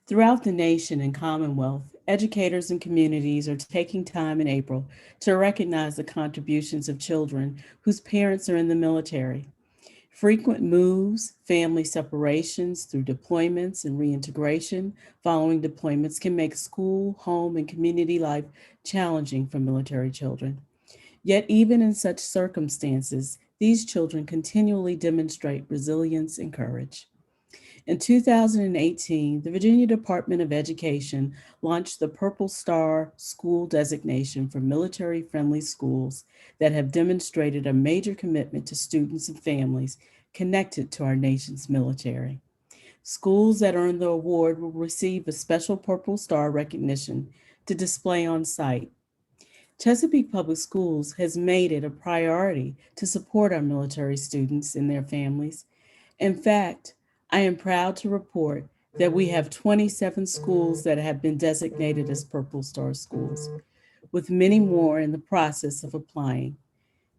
Throughout the nation and Commonwealth, educators and communities are taking time in April to recognize the contributions of children whose parents are in the military. Frequent moves, family separations through deployments and reintegration following deployments can make school, home, and community life challenging for military children. Yet, even in such circumstances, these children continually demonstrate resilience and courage. In 2018, the Virginia Department of Education launched the Purple Star School designation for military friendly schools that have demonstrated a major commitment to students and families connected to our nation's military. Schools that earn the award will receive a special Purple Star recognition to display on site. Chesapeake Public Schools has made it a priority to support our military students and their families. In fact, I am proud to report that we have 27 schools that have been designated as Purple Star schools, with many more in the process of applying.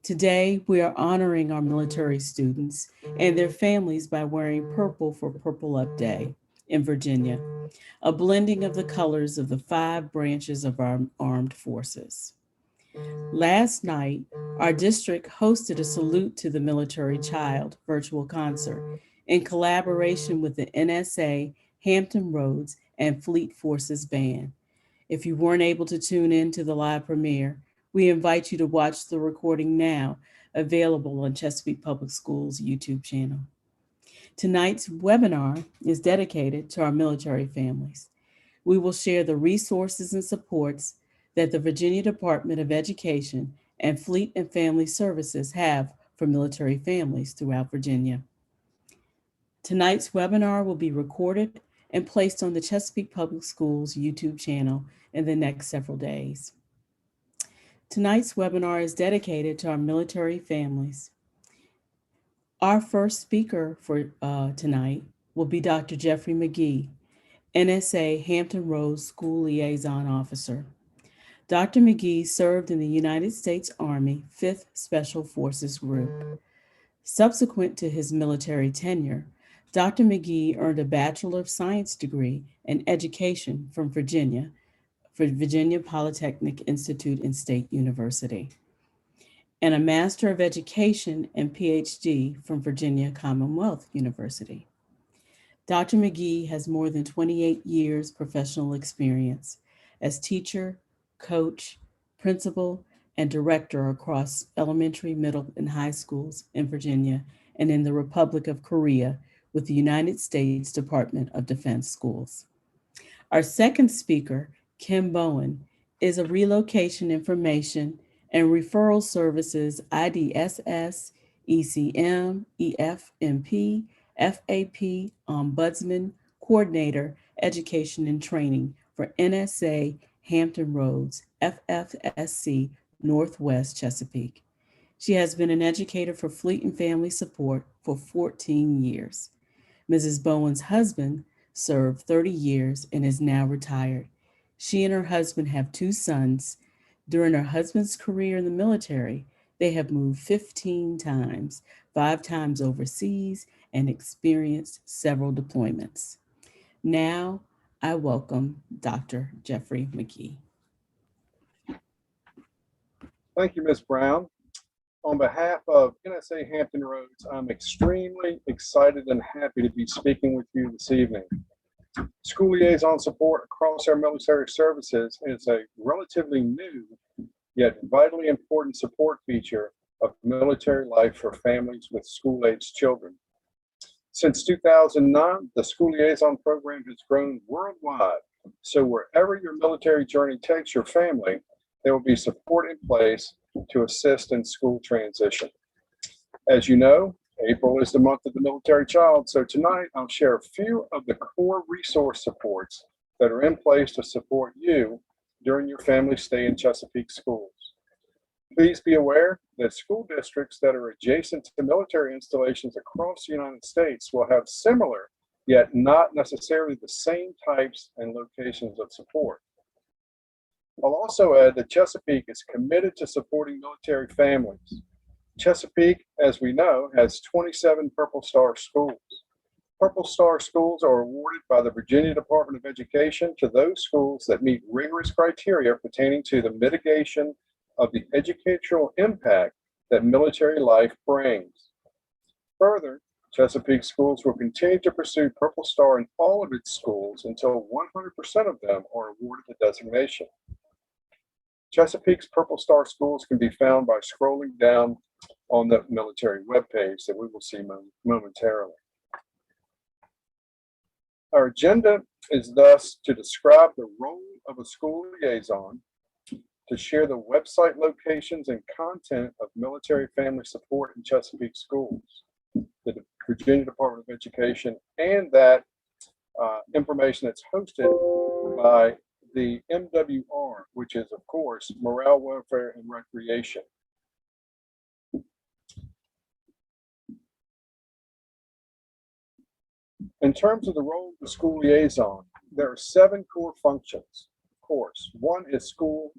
Today, we are honoring our military students and their families by wearing purple for Purple Up Day in Virginia, a blending of the colors of the five branches of our armed forces. Last night, our district hosted a Salute to the Military Child virtual concert in collaboration with the NSA, Hampton Roads, and Fleet Forces Band. If you weren't able to tune in to the live premiere, we invite you to watch the recording now, available on Chesapeake Public Schools YouTube channel. Tonight's webinar is dedicated to our military families. We will share the resources and supports that the Virginia Department of Education and Fleet and Family Services have for military families throughout Virginia. Tonight's webinar will be recorded and placed on the Chesapeake Public Schools YouTube channel in the next several days. Tonight's webinar is dedicated to our military families. Our first speaker for tonight will be Dr. Jeffrey McGee, NSA Hampton Roads School Liaison Officer. Dr. McGee served in the United States Army 5th Special Forces Group. Subsequent to his military tenure, Dr. McGee earned a Bachelor of Science degree in education from Virginia for Virginia Polytechnic Institute and State University, and a Master of Education and PhD from Virginia Commonwealth University. Dr. McGee has more than 28 years professional experience as teacher, coach, principal, and director across elementary, middle, and high schools in Virginia and in the Republic of Korea with the United States Department of Defense schools. Our second speaker, Kim Bowen, is a relocation information and referral services IDSS, ECM, EFMP, FAP, Ombudsman, Coordinator, Education and Training for NSA Hampton Roads, FFSC, Northwest Chesapeake. She has been an educator for Fleet and Family Support for 14 years. Mrs. Bowen's husband served 30 years and is now retired. She and her husband have two sons. During her husband's career in the military, they have moved 15 times, 5 times overseas, and experienced several deployments. Now, I welcome Dr. Jeffrey McGee. Thank you, Ms. Brown. On behalf of NSA Hampton Roads, I'm extremely excited and happy to be speaking with you this evening. School liaison support across our military services is a relatively new yet vitally important support feature of military life for families with school-aged children. Since 2009, the school liaison program has grown worldwide, so wherever your military journey takes your family, there will be support in place to assist in school transition. As you know, April is the month of the military child, so tonight I'll share a few of the core resource supports that are in place to support you during your family stay in Chesapeake schools. Please be aware that school districts that are adjacent to military installations across the United States will have similar, yet not necessarily the same types and locations of support. I'll also add that Chesapeake is committed to supporting military families. Chesapeake, as we know, has 27 Purple Star schools. Purple Star schools are awarded by the Virginia Department of Education to those schools that meet rigorous criteria pertaining to the mitigation of the educational impact that military life brings. Further, Chesapeake Schools will continue to pursue Purple Star in all of its schools until 100% of them are awarded the designation. Chesapeake's Purple Star schools can be found by scrolling down on the military webpage that we will see momentarily. Our agenda is thus to describe the role of a school liaison, to share the website locations and content of military family support in Chesapeake schools, the Virginia Department of Education, and that information that's hosted by the MWR, which is, of course, Morale, Welfare, and Recreation. In terms of the role of the school liaison, there are 7 core functions, of course. One is school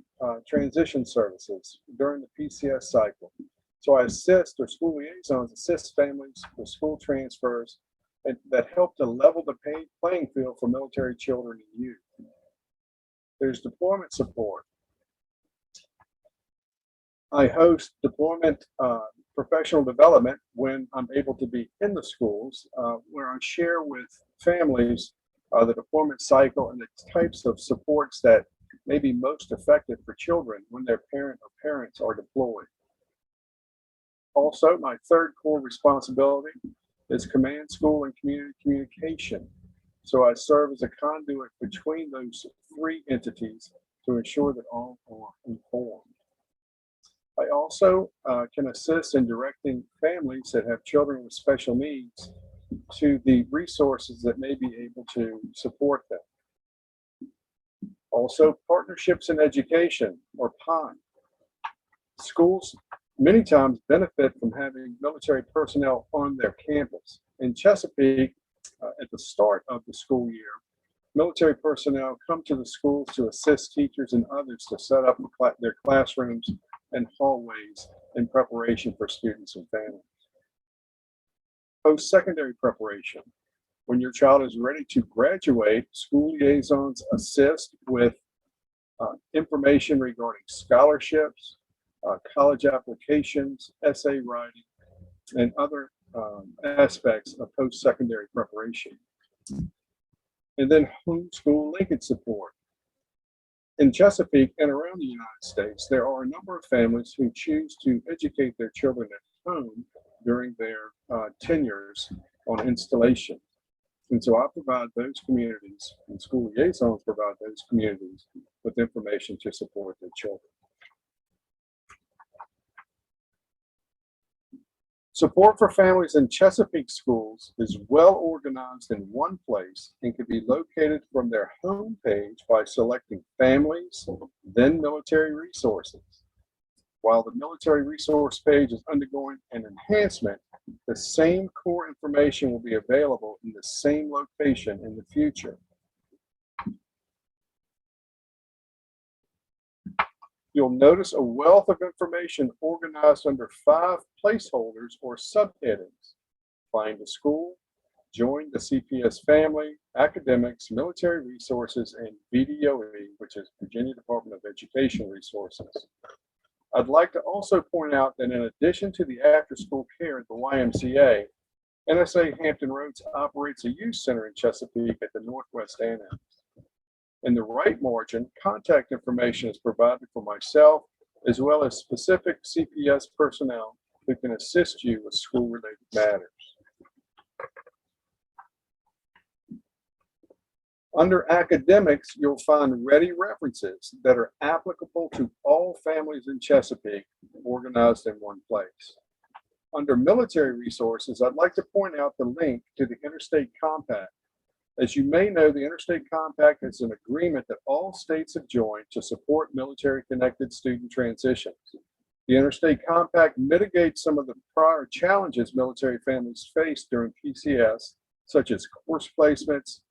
transition services during the PCS cycle. So I assist, or school liaisons assist families with school transfers that help to level the playing field for military children and youth. There's deployment support. I host deployment professional development when I'm able to be in the schools, where I share with families the deployment cycle and the types of supports that may be most effective for children when their parent or parents are deployed. Also, my third core responsibility is command, school, and community communication. So I serve as a conduit between those 3 entities to ensure that all are informed. I also can assist in directing families that have children with special needs to the resources that may be able to support them. Also, partnerships in education, or PIE. Schools many times benefit from having military personnel on their campus. In Chesapeake, at the start of the school year, military personnel come to the schools to assist teachers and others to set up their classrooms and hallways in preparation for students and families. Post-secondary preparation. When your child is ready to graduate, school liaisons assist with information regarding scholarships, college applications, essay writing, and other aspects of post-secondary preparation. And then homeschool linkage support. In Chesapeake and around the United States, there are a number of families who choose to educate their children at home during their tenures on installation. And so I provide those communities, and school liaisons provide those communities with information to support their children. Support for families in Chesapeake schools is well organized in one place and can be located from their home page by selecting Families, then Military Resources. While the military resource page is undergoing an enhancement, the same core information will be available in the same location in the future. You'll notice a wealth of information organized under 5 placeholders or subheadings: Find a School, Join the CPS Family, Academics, Military Resources, and VDOE, which is Virginia Department of Education Resources. I'd like to also point out that in addition to the after-school care at the YMCA, NSA Hampton Roads operates a youth center in Chesapeake at the Northwest Annex. In the right margin, contact information is provided for myself, as well as specific CPS personnel who can assist you with school-related matters. Under academics, you'll find ready references that are applicable to all families in Chesapeake, organized in one place. Under military resources, I'd like to point out the link to the Interstate Compact. As you may know, the Interstate Compact is an agreement that all states have joined to support military-connected student transitions. The Interstate Compact mitigates some of the prior challenges military families face during PCS, such as course placements,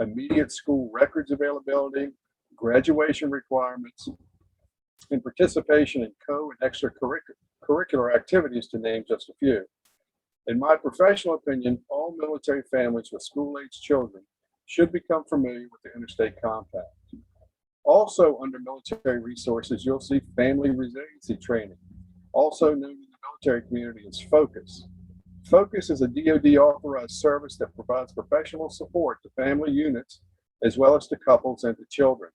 immediate school records availability, graduation requirements, and participation in co- and extracurricular activities, to name just a few. In my professional opinion, all military families with school-age children should become familiar with the Interstate Compact. Also under military resources, you'll see family resiliency training, also known in the military community as FOCUS. FOCUS is a DoD authorized service that provides professional support to family units as well as to couples and to children.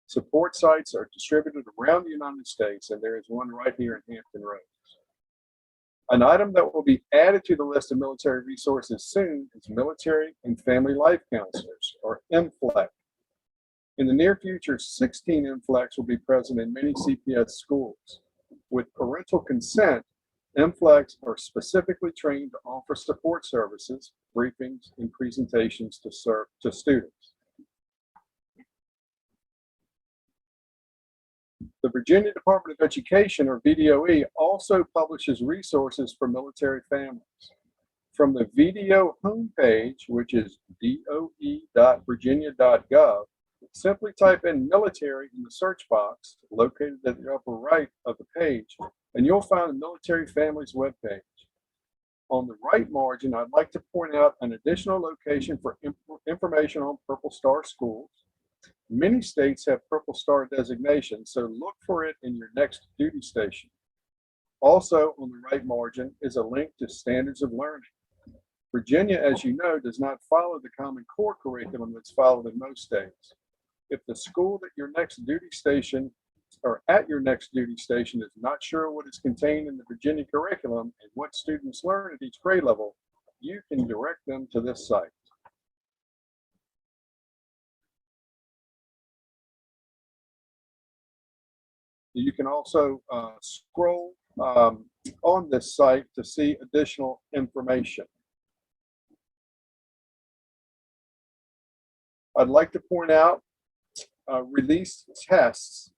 Support sites are distributed around the United States, and there is one right here in Hampton Roads. An item that will be added to the list of military resources soon is Military and Family Life Counselors, or MFLEC. In the near future, 16 MFLECs will be present in many CPS schools. With parental consent, MFLECs are specifically trained to offer support services, briefings, and presentations to students. The Virginia Department of Education, or VDOE, also publishes resources for military families. From the VDO homepage, which is doe.virginia.gov, simply type in military in the search box located at the upper right of the page, and you'll find the Military Families webpage. On the right margin, I'd like to point out an additional location for information on Purple Star schools. Many states have Purple Star designation, so look for it in your next duty station. Also on the right margin is a link to standards of learning. Virginia, as you know, does not follow the Common Core curriculum that's followed in most states. If the school at your next duty station is not sure what is contained in the Virginia curriculum and what students learn at each grade level, you can direct them to this site. You can also scroll on this site to see additional information. I'd like to point out release tests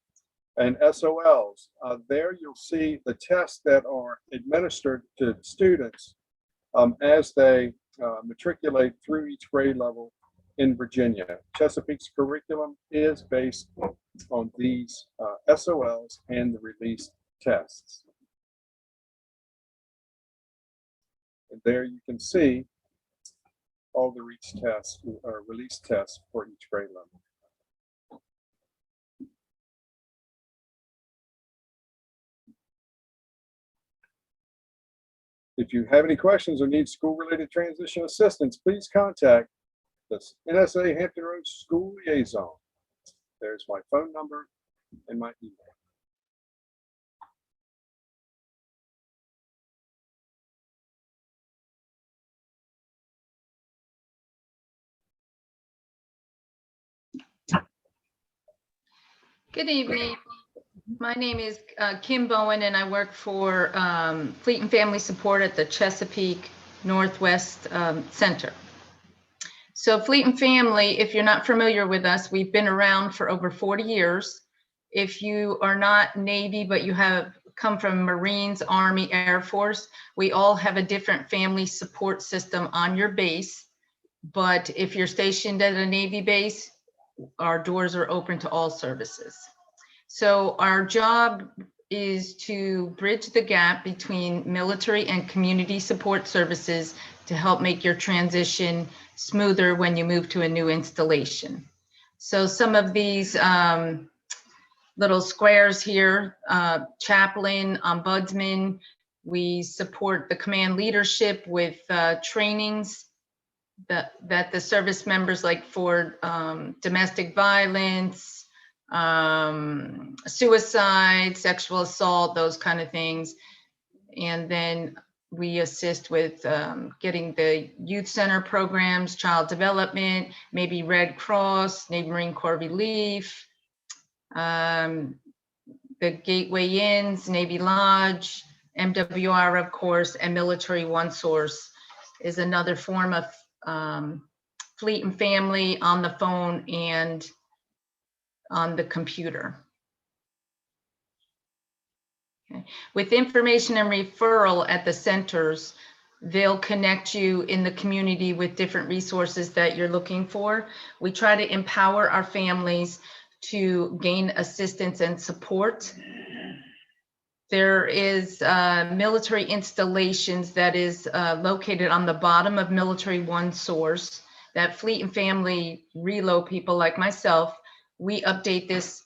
and SOLs. There you'll see the tests that are administered to students as they matriculate through each grade level in Virginia. Chesapeake's curriculum is based on these SOLs and the release tests. And there you can see all the release tests for each grade level. If you have any questions or need school-related transition assistance, please contact the NSA Hampton Roads School Liaison. There's my phone number and my email. Good evening. My name is Kim Bowen, and I work for Fleet and Family Support at the Chesapeake Northwest Center. So Fleet and Family, if you're not familiar with us, we've been around for over 40 years. If you are not Navy, but you have come from Marines, Army, Air Force, we all have a different family support system on your base. But if you're stationed at a Navy base, our doors are open to all services. So our job is to bridge the gap between military and community support services to help make your transition smoother when you move to a new installation. So some of these little squares here, chaplain, ombudsman, we support the command leadership with trainings that the service members, like for domestic violence, suicide, sexual assault, those kind of things. And then we assist with getting the youth center programs, child development, maybe Red Cross, Navy Marine Corps Relief, the Gateway Inns, Navy Lodge, MWR, of course, and Military One Source is another form of Fleet and Family on the phone and on the computer. Okay. With information and referral at the centers, they'll connect you in the community with different resources that you're looking for. We try to empower our families to gain assistance and support There is military installations that is located on the bottom of Military One Source that Fleet and Family reload people like myself. We update this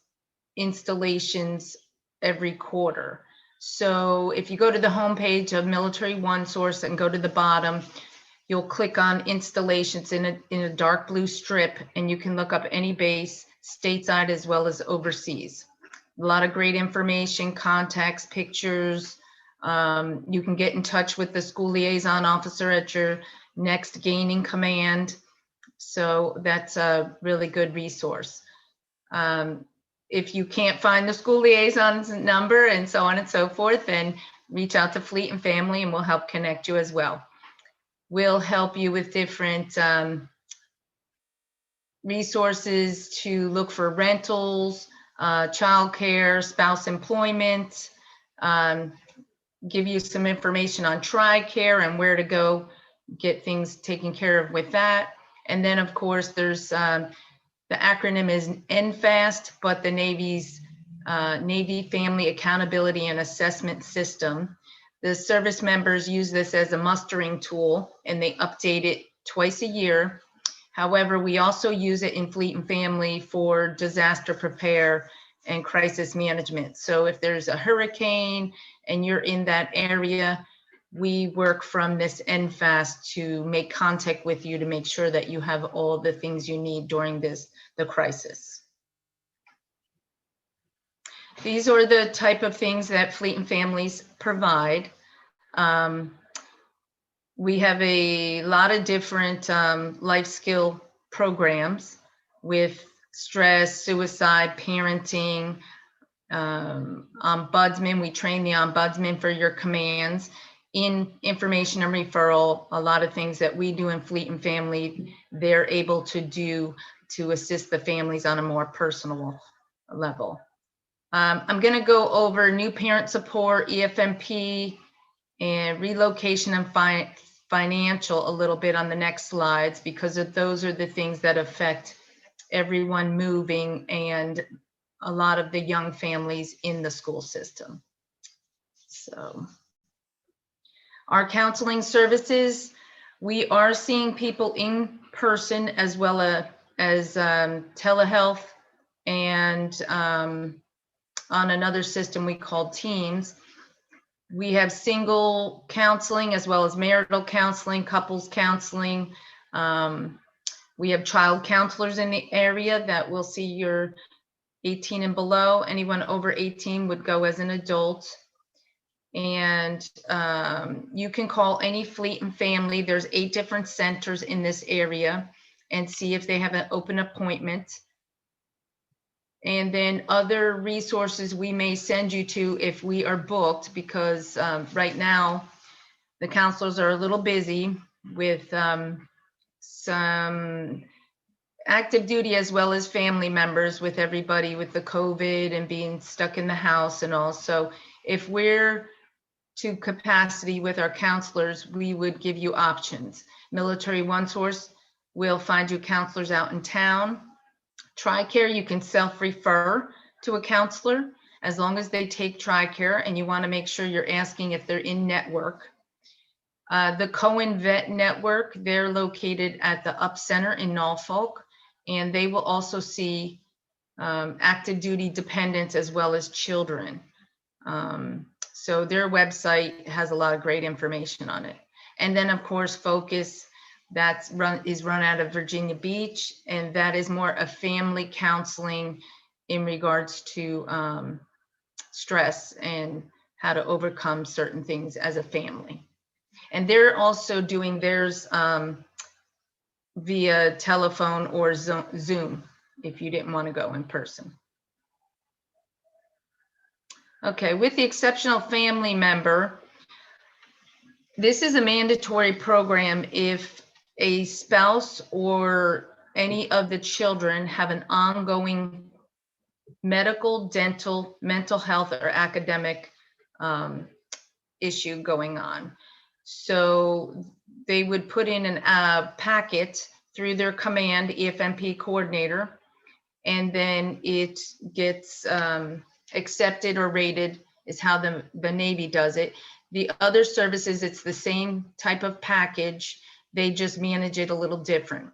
installations every quarter. So if you go to the homepage of Military One Source and go to the bottom, you'll click on installations in a dark blue strip, and you can look up any base stateside as well as overseas. A lot of great information, contacts, pictures. You can get in touch with the school liaison officer at your next gaining command. So that's a really good resource. If you can't find the school liaison's number and so on and so forth, then reach out to Fleet and Family and we'll help connect you as well. We'll help you with different resources to look for rentals, childcare, spouse employment, give you some information on TRICARE and where to go get things taken care of with that. And then of course there's the acronym is NFAST, but the Navy's Navy Family Accountability and Assessment System. The service members use this as a mustering tool and they update it twice a year. However, we also use it in Fleet and Family for disaster prepare and crisis management. So if there's a hurricane and you're in that area, we work from this NFAST to make contact with you to make sure that you have all the things you need during the crisis. These are the type of things that Fleet and Families provide. We have a lot of different life skill programs with stress, suicide, parenting, ombudsman. We train the ombudsman for your commands. In information and referral, a lot of things that we do in Fleet and Family, they're able to do to assist the families on a more personal level. I'm going to go over new parent support, EFMP, and relocation and financial a little bit on the next slides, because those are the things that affect everyone moving and a lot of the young families in the school system. So our counseling services, we are seeing people in person as well as telehealth and on another system we call Teams. We have single counseling as well as marital counseling, couples counseling. We have child counselors in the area that will see your 18 and below. Anyone over 18 would go as an adult. And you can call any Fleet and Family. There's 8 different centers in this area and see if they have an open appointment. And then other resources we may send you to if we are booked, because right now the counselors are a little busy with some active duty as well as family members with everybody with the COVID and being stuck in the house and all. So if we're to capacity with our counselors, we would give you options. Military One Source will find you counselors out in town. TRICARE, you can self-refer to a counselor as long as they take TRICARE, and you want to make sure you're asking if they're in network. The Cohen Vet Network, they're located at the Up Center in Norfolk, and they will also see active duty dependents as well as children. So their website has a lot of great information on it. And then of course, Focus, is run out of Virginia Beach, and that is more a family counseling in regards to stress and how to overcome certain things as a family. And they're also doing theirs via telephone or Zoom if you didn't want to go in person. Okay, with the exceptional family member, this is a mandatory program if a spouse or any of the children have an ongoing medical, dental, mental health, or academic issue going on. So they would put in a packet through their command EFMP coordinator, and then it gets accepted or rated is how the Navy does it. The other services, it's the same type of package. They just manage it a little different.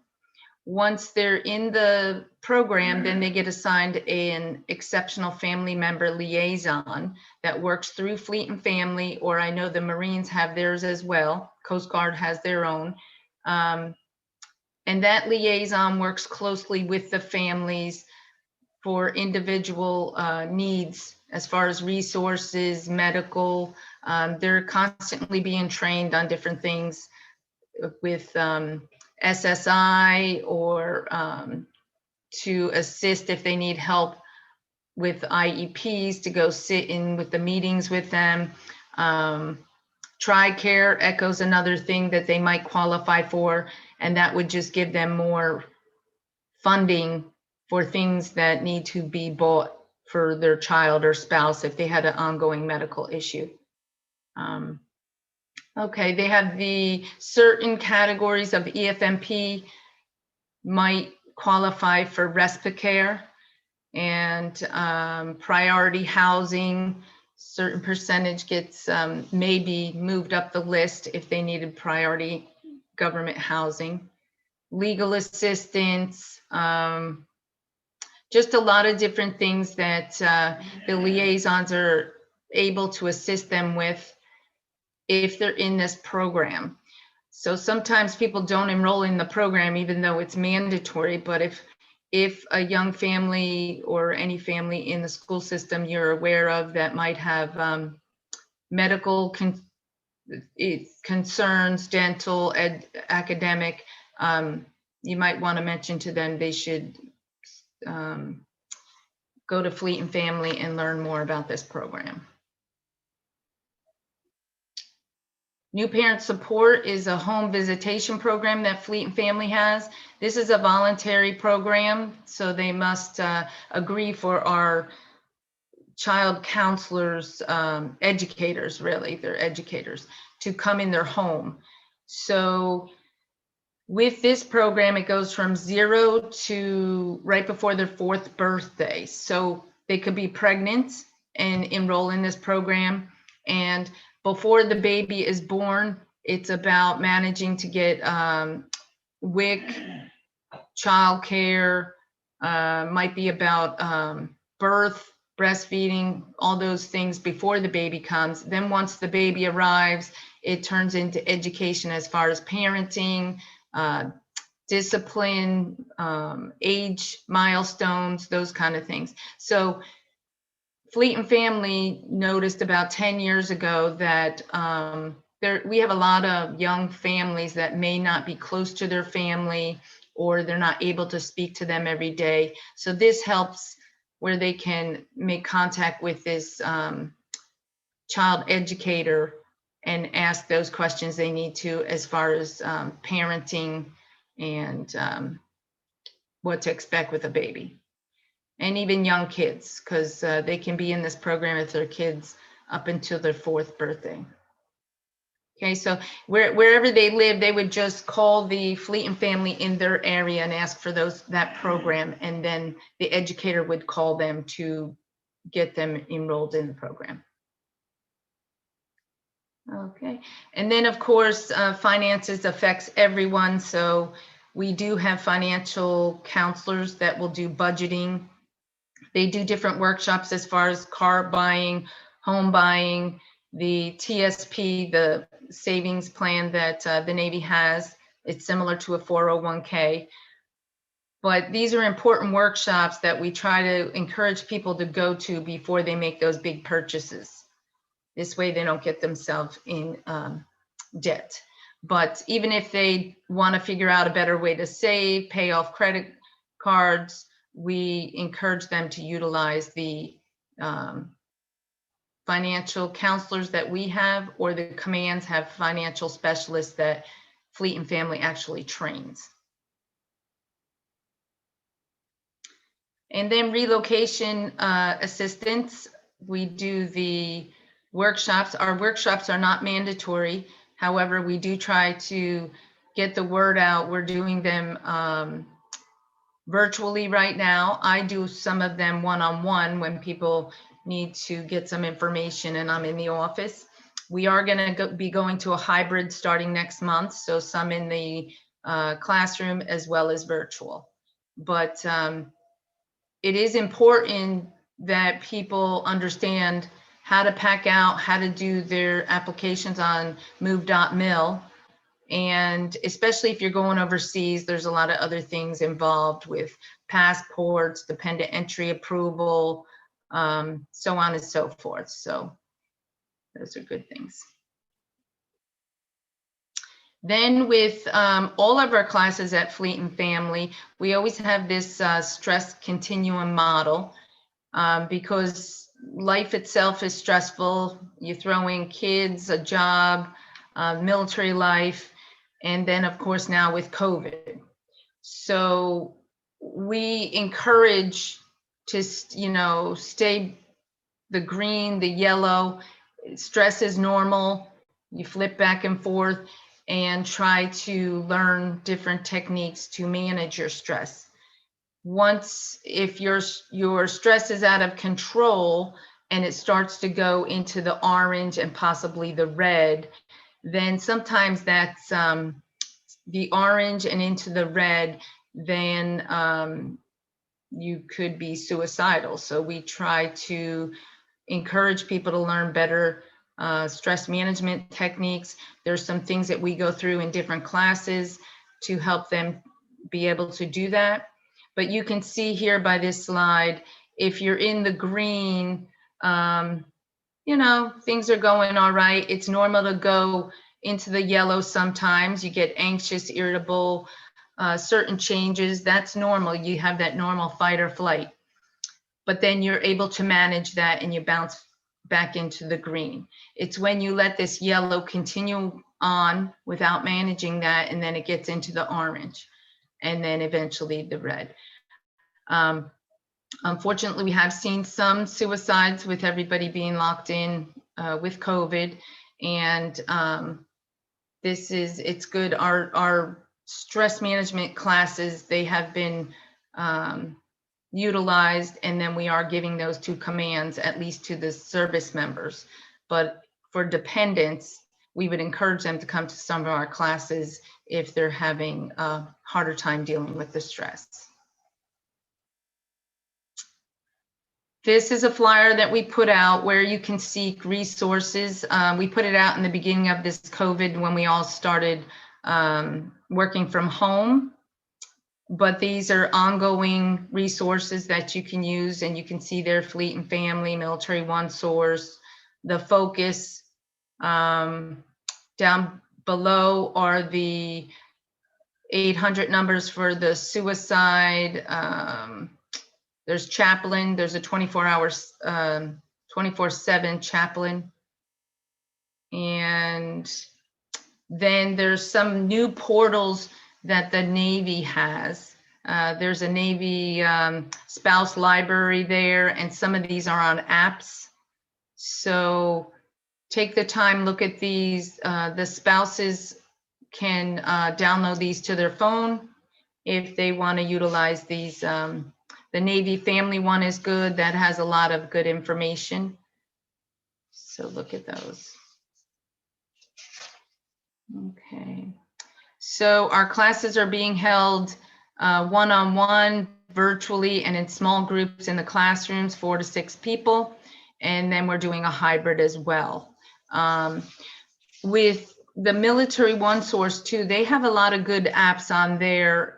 Once they're in the program, then they get assigned an exceptional family member liaison that works through Fleet and Family, or I know the Marines have theirs as well. Coast Guard has their own. And that liaison works closely with the families for individual needs as far as resources, medical. They're constantly being trained on different things with SSI, or to assist if they need help with IEPs, to go sit in with the meetings with them. TRICARE, ECHO's another thing that they might qualify for, and that would just give them more funding for things that need to be bought for their child or spouse if they had an ongoing medical issue. Okay, they have the certain categories of EFMP might qualify for respite care and priority housing. Certain percentage gets maybe moved up the list if they needed priority government housing. Legal assistance, just a lot of different things that the liaisons are able to assist them with if they're in this program. So sometimes people don't enroll in the program even though it's mandatory, but if a young family or any family in the school system you're aware of that might have medical concerns, dental, academic, you might want to mention to them they should go to Fleet and Family and learn more about this program. New Parent Support is a home visitation program that Fleet and Family has. This is a voluntary program, so they must agree for our child counselors, educators, really, they're educators, to come in their home. So with this program, it goes from 0 to right before their 4th birthday. So they could be pregnant and enroll in this program. And before the baby is born, it's about managing to get WIC, childcare, might be about birth, breastfeeding, all those things before the baby comes. Then once the baby arrives, it turns into education as far as parenting, discipline, age milestones, those kind of things. So Fleet and Family noticed about 10 years ago that we have a lot of young families that may not be close to their family, or they're not able to speak to them every day. So this helps where they can make contact with this child educator and ask those questions they need to as far as parenting and what to expect with a baby. And even young kids, because they can be in this program if they're kids up until their 4th birthday. Okay, so wherever they live, they would just call the Fleet and Family in their area and ask for that program, and then the educator would call them to get them enrolled in the program. Okay, and then of course, finances affects everyone. So we do have financial counselors that will do budgeting. They do different workshops as far as car buying, home buying, the TSP, the savings plan that the Navy has. It's similar to a 401k. But these are important workshops that we try to encourage people to go to before they make those big purchases. This way they don't get themselves in debt. But even if they want to figure out a better way to save, pay off credit cards, we encourage them to utilize the financial counselors that we have, or the commands have financial specialists that Fleet and Family actually trains. And then relocation assistance, we do the workshops. Our workshops are not mandatory. However, we do try to get the word out. We're doing them virtually right now. I do some of them one-on-one when people need to get some information and I'm in the office. We are going to be going to a hybrid starting next month, so some in the classroom as well as virtual. But it is important that people understand how to pack out, how to do their applications on move.mil. And especially if you're going overseas, there's a lot of other things involved with passports, dependent entry approval, so on and so forth. So those are good things. Then with all of our classes at Fleet and Family, we always have this stress continuum model because life itself is stressful. You throw in kids, a job, military life, and then of course now with COVID. So we encourage to, stay the green, the yellow. Stress is normal. You flip back and forth and try to learn different techniques to manage your stress. Once, if your stress is out of control and it starts to go into the orange and possibly the red, then sometimes that's the orange and into the red, then you could be suicidal. So we try to encourage people to learn better stress management techniques. There's some things that we go through in different classes to help them be able to do that. But you can see here by this slide, if you're in the green, things are going all right. It's normal to go into the yellow sometimes. You get anxious, irritable, certain changes. That's normal. You have that normal fight or flight. But then you're able to manage that and you bounce back into the green. It's when you let this yellow continue on without managing that, and then it gets into the orange, and then eventually the red. Unfortunately, we have seen some suicides with everybody being locked in with COVID, and it's good. Our stress management classes, they have been utilized, and then we are giving those two commands at least to the service members. But for dependents, we would encourage them to come to some of our classes if they're having a harder time dealing with the stress. This is a flyer that we put out where you can seek resources. We put it out in the beginning of this COVID when we all started working from home. But these are ongoing resources that you can use, and you can see their Fleet and Family, Military One Source, the Focus. Down below are the 800 numbers for the suicide. There's Chaplain. There's a 24/7 chaplain. And then there's some new portals that the Navy has. There's a Navy spouse library there, and some of these are on apps. So take the time, look at these. The spouses can download these to their phone if they want to utilize these. The Navy Family one is good. That has a lot of good information. So look at those. Okay. So our classes are being held one-on-one, virtually, and in small groups in the classrooms, 4 to 6 people. And then we're doing a hybrid as well. With the Military One Source too, they have a lot of good apps on there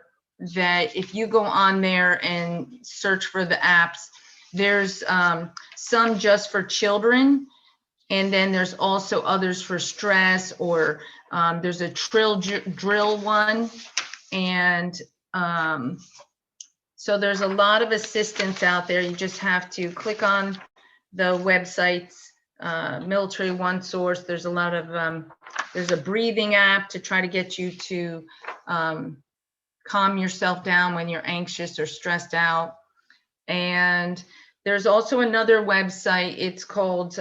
that if you go on there and search for the apps, there's some just for children. And then there's also others for stress, or there's a drill one. And so there's a lot of assistance out there. You just have to click on the websites, Military One Source. There's a lot of, there's a breathing app to try to get you to calm yourself down when you're anxious or stressed out. And there's also another website. It's called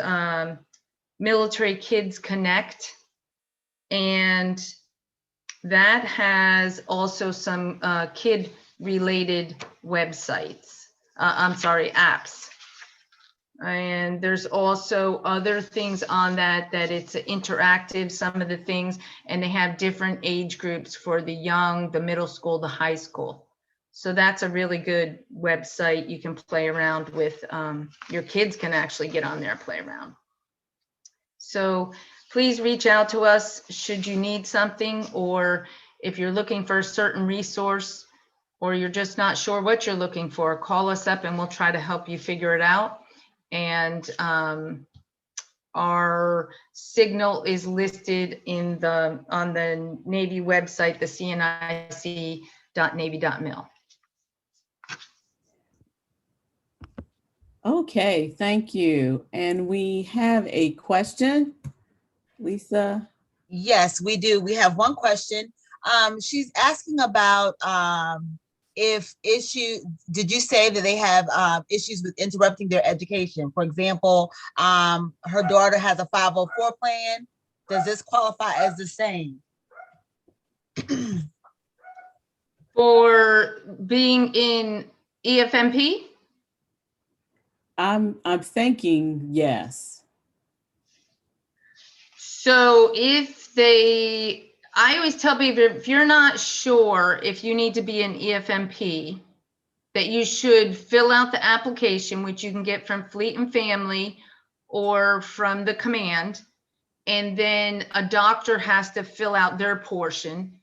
Military Kids Connect, and that has also some kid related websites. Apps. And there's also other things on that it's interactive, some of the things, and they have different age groups for the young, the middle school, the high school. So that's a really good website. You can play around with, your kids can actually get on there and play around. So please reach out to us should you need something, or if you're looking for a certain resource, or you're just not sure what you're looking for, call us up and we'll try to help you figure it out. And our signal is listed on the Navy website, the cnic.navy.mil. Okay, thank you. And we have a question, Lisa. Yes, we do. We have one question. She's asking about did you say that they have issues with interrupting their education? For example, her daughter has a 504 plan. Does this qualify as the same? For being in EFMP? I'm thinking yes. So I always tell people, if you're not sure if you need to be an EFMP, that you should fill out the application, which you can get from Fleet and Family or from the command. And then a doctor has to fill out their portion,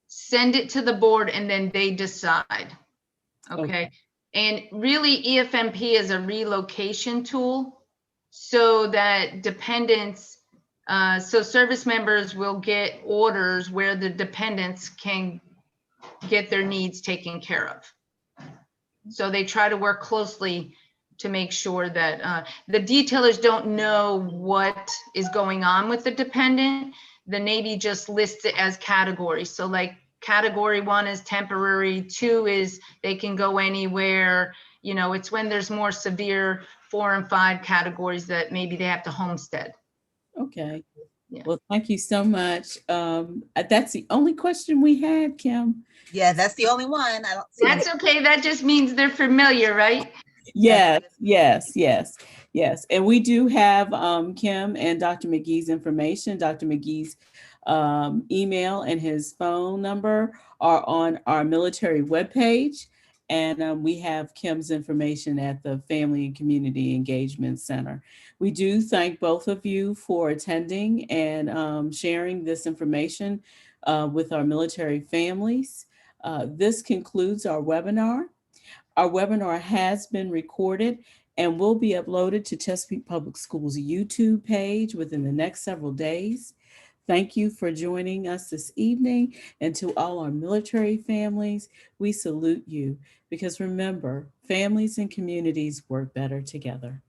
send it to the board, and then they decide. Okay. And really, EFMP is a relocation tool so that dependents, so service members will get orders where the dependents can get their needs taken care of. So they try to work closely to make sure that the detailers don't know what is going on with the dependent. The Navy just lists it as categories. So like category 1 is temporary, 2 is they can go anywhere. You know, it's when there's more severe 4 and 5 categories that maybe they have to homestead. Okay. Yeah. Well, thank you so much. That's the only question we had, Kim. Yeah, that's the only one. I don't see That's okay. That just means they're familiar, right? Yes. And we do have Kim and Dr. McGee's information. Dr. McGee's email and his phone number are on our military webpage. And we have Kim's information at the Family and Community Engagement Center. We do thank both of you for attending and sharing this information with our military families. This concludes our webinar. Our webinar has been recorded and will be uploaded to Chesapeake Public Schools YouTube page within the next several days. Thank you for joining us this evening, and to all our military families, we salute you, because remember, families and communities work better together.